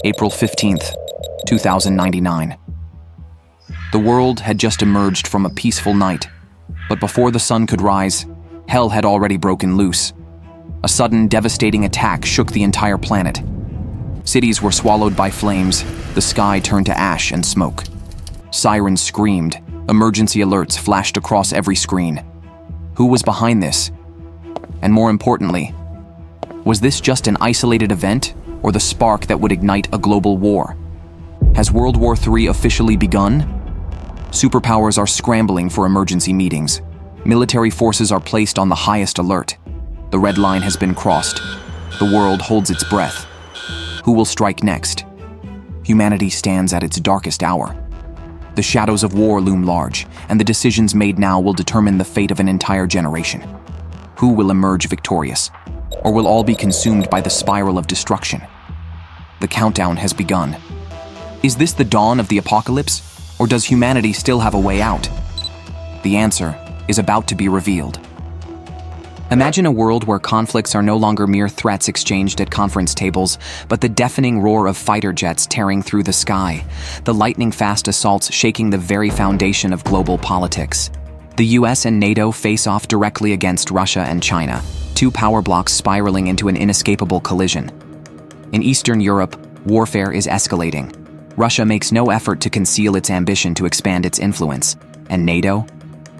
April 15th, 2099. The world had just emerged from a peaceful night, but before the sun could rise, hell had already broken loose. A sudden, devastating attack shook the entire planet. Cities were swallowed by flames, the sky turned to ash and smoke. Sirens screamed, emergency alerts flashed across every screen. Who was behind this? And more importantly, was this just an isolated event, or the spark that would ignite a global war? Has World War III officially begun? Superpowers are scrambling for emergency meetings. Military forces are placed on the highest alert. The red line has been crossed. The world holds its breath. Who will strike next? Humanity stands at its darkest hour. The shadows of war loom large, and the decisions made now will determine the fate of an entire generation. Who will emerge victorious? Or will all be consumed by the spiral of destruction? The countdown has begun. Is this the dawn of the apocalypse, or does humanity still have a way out? The answer is about to be revealed. Imagine a world where conflicts are no longer mere threats exchanged at conference tables, but the deafening roar of fighter jets tearing through the sky, the lightning-fast assaults shaking the very foundation of global politics. The US and NATO face off directly against Russia and China, two power blocks spiraling into an inescapable collision. In Eastern Europe, warfare is escalating. Russia makes no effort to conceal its ambition to expand its influence. And NATO?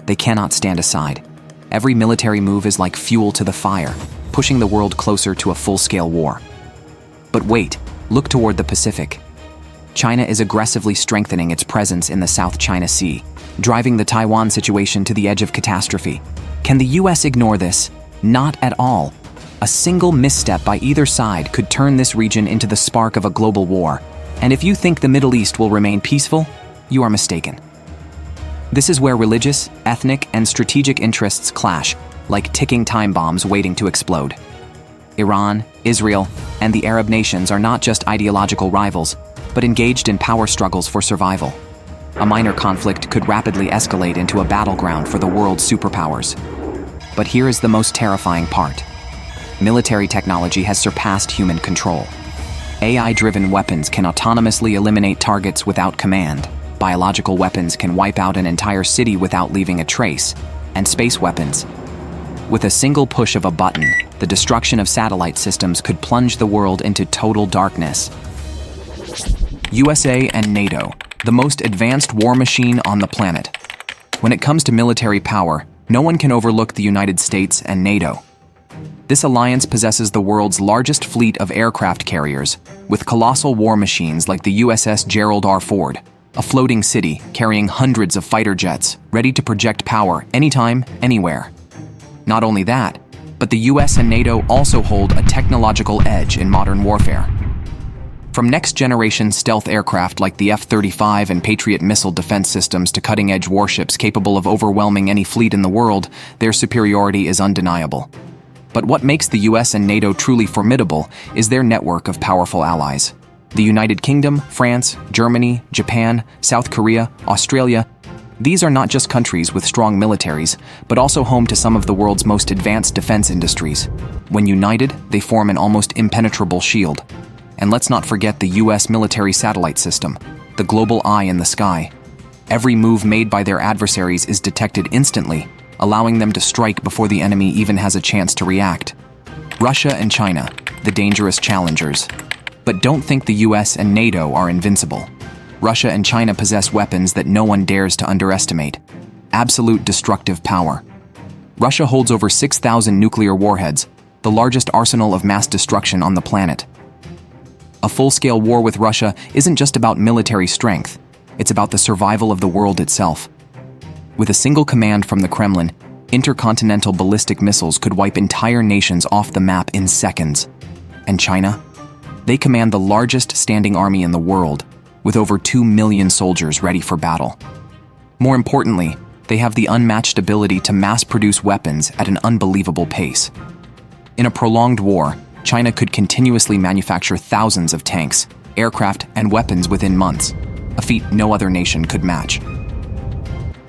They cannot stand aside. Every military move is like fuel to the fire, pushing the world closer to a full-scale war. But wait, look toward the Pacific. China is aggressively strengthening its presence in the South China Sea, driving the Taiwan situation to the edge of catastrophe. Can the US ignore this? Not at all. A single misstep by either side could turn this region into the spark of a global war. And if you think the Middle East will remain peaceful, you are mistaken. This is where religious, ethnic, and strategic interests clash, like ticking time bombs waiting to explode. Iran, Israel, and the Arab nations are not just ideological rivals, but engaged in power struggles for survival. A minor conflict could rapidly escalate into a battleground for the world's superpowers. But here is the most terrifying part. Military technology has surpassed human control. AI-driven weapons can autonomously eliminate targets without command. Biological weapons can wipe out an entire city without leaving a trace. And space weapons. With a single push of a button, the destruction of satellite systems could plunge the world into total darkness. USA and NATO, the most advanced war machine on the planet. When it comes to military power, no one can overlook the United States and NATO. This alliance possesses the world's largest fleet of aircraft carriers, with colossal war machines like the USS Gerald R. Ford, a floating city carrying hundreds of fighter jets, ready to project power anytime, anywhere. Not only that, but the US and NATO also hold a technological edge in modern warfare. From next-generation stealth aircraft like the F-35 and Patriot missile defense systems to cutting-edge warships capable of overwhelming any fleet in the world, their superiority is undeniable. But what makes the US and NATO truly formidable is their network of powerful allies. The United Kingdom, France, Germany, Japan, South Korea, Australia. These are not just countries with strong militaries, but also home to some of the world's most advanced defense industries. When united, they form an almost impenetrable shield. And let's not forget the US military satellite system, the global eye in the sky. Every move made by their adversaries is detected instantly, allowing them to strike before the enemy even has a chance to react. Russia and China, the dangerous challengers. But don't think the US and NATO are invincible. Russia and China possess weapons that no one dares to underestimate. Absolute destructive power. Russia holds over 6,000 nuclear warheads, the largest arsenal of mass destruction on the planet. A full-scale war with Russia isn't just about military strength, it's about the survival of the world itself. With a single command from the Kremlin, intercontinental ballistic missiles could wipe entire nations off the map in seconds. And China? They command the largest standing army in the world, with over 2 million soldiers ready for battle. More importantly, they have the unmatched ability to mass-produce weapons at an unbelievable pace. In a prolonged war, China could continuously manufacture thousands of tanks, aircraft, and weapons within months, a feat no other nation could match.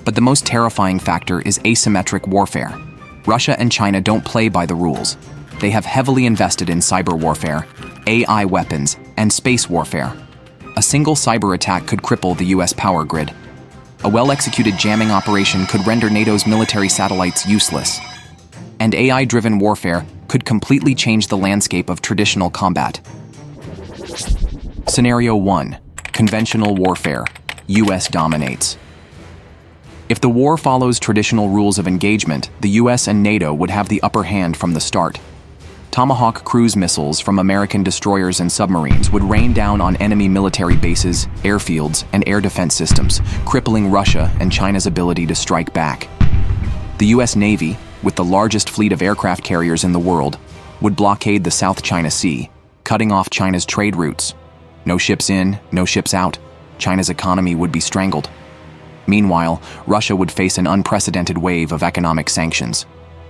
But the most terrifying factor is asymmetric warfare. Russia and China don't play by the rules. They have heavily invested in cyber warfare, AI weapons, and space warfare. A single cyber attack could cripple the US power grid. A well-executed jamming operation could render NATO's military satellites useless. And AI-driven warfare could completely change the landscape of traditional combat. Scenario 1. Conventional warfare. US dominates. If the war follows traditional rules of engagement, the US and NATO would have the upper hand from the start. Tomahawk cruise missiles from American destroyers and submarines would rain down on enemy military bases, airfields, and air defense systems, crippling Russia and China's ability to strike back. The US Navy, with the largest fleet of aircraft carriers in the world, would blockade the South China Sea, cutting off China's trade routes. No ships in, no ships out. China's economy would be strangled. Meanwhile, Russia would face an unprecedented wave of economic sanctions.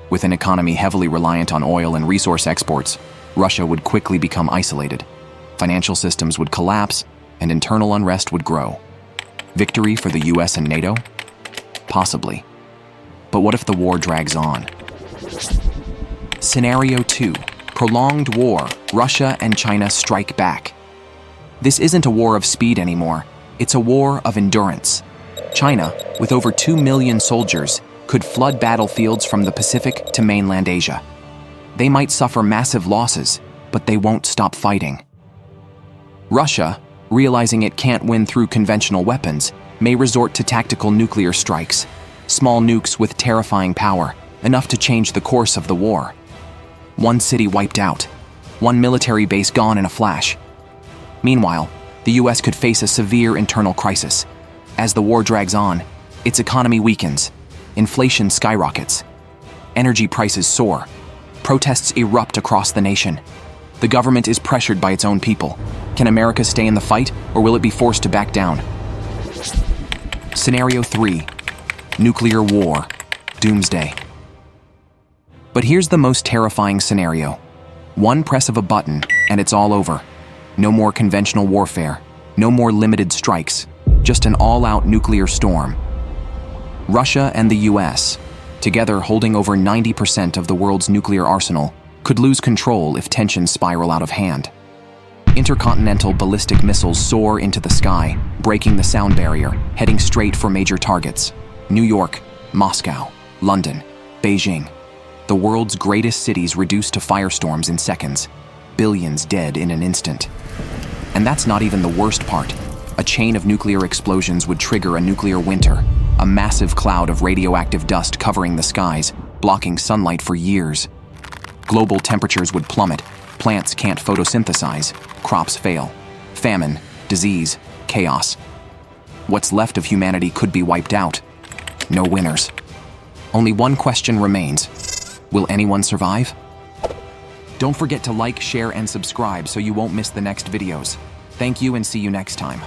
With an economy heavily reliant on oil and resource exports, Russia would quickly become isolated. Financial systems would collapse, and internal unrest would grow. Victory for the US and NATO? Possibly. But what if the war drags on? Scenario 2. Prolonged war. Russia and China strike back. This isn't a war of speed anymore. It's a war of endurance. China, with over 2 million soldiers, could flood battlefields from the Pacific to mainland Asia. They might suffer massive losses, but they won't stop fighting. Russia, realizing it can't win through conventional weapons, may resort to tactical nuclear strikes, small nukes with terrifying power, enough to change the course of the war. One city wiped out, one military base gone in a flash. Meanwhile, the US could face a severe internal crisis. As the war drags on, its economy weakens. Inflation skyrockets. Energy prices soar. Protests erupt across the nation. The government is pressured by its own people. Can America stay in the fight, or will it be forced to back down? Scenario 3. Nuclear war. Doomsday. But here's the most terrifying scenario. One press of a button, and it's all over. No more conventional warfare. No more limited strikes. Just an all-out nuclear storm. Russia and the US, together holding over 90% of the world's nuclear arsenal, could lose control if tensions spiral out of hand. Intercontinental ballistic missiles soar into the sky, breaking the sound barrier, heading straight for major targets. New York, Moscow, London, Beijing. The world's greatest cities reduced to firestorms in seconds. Billions dead in an instant. And that's not even the worst part. A chain of nuclear explosions would trigger a nuclear winter, a massive cloud of radioactive dust covering the skies, blocking sunlight for years. Global temperatures would plummet, plants can't photosynthesize, crops fail. Famine, disease, chaos. What's left of humanity could be wiped out. No winners. Only one question remains. Will anyone survive? Don't forget to like, share, and subscribe so you won't miss the next videos. Thank you and see you next time.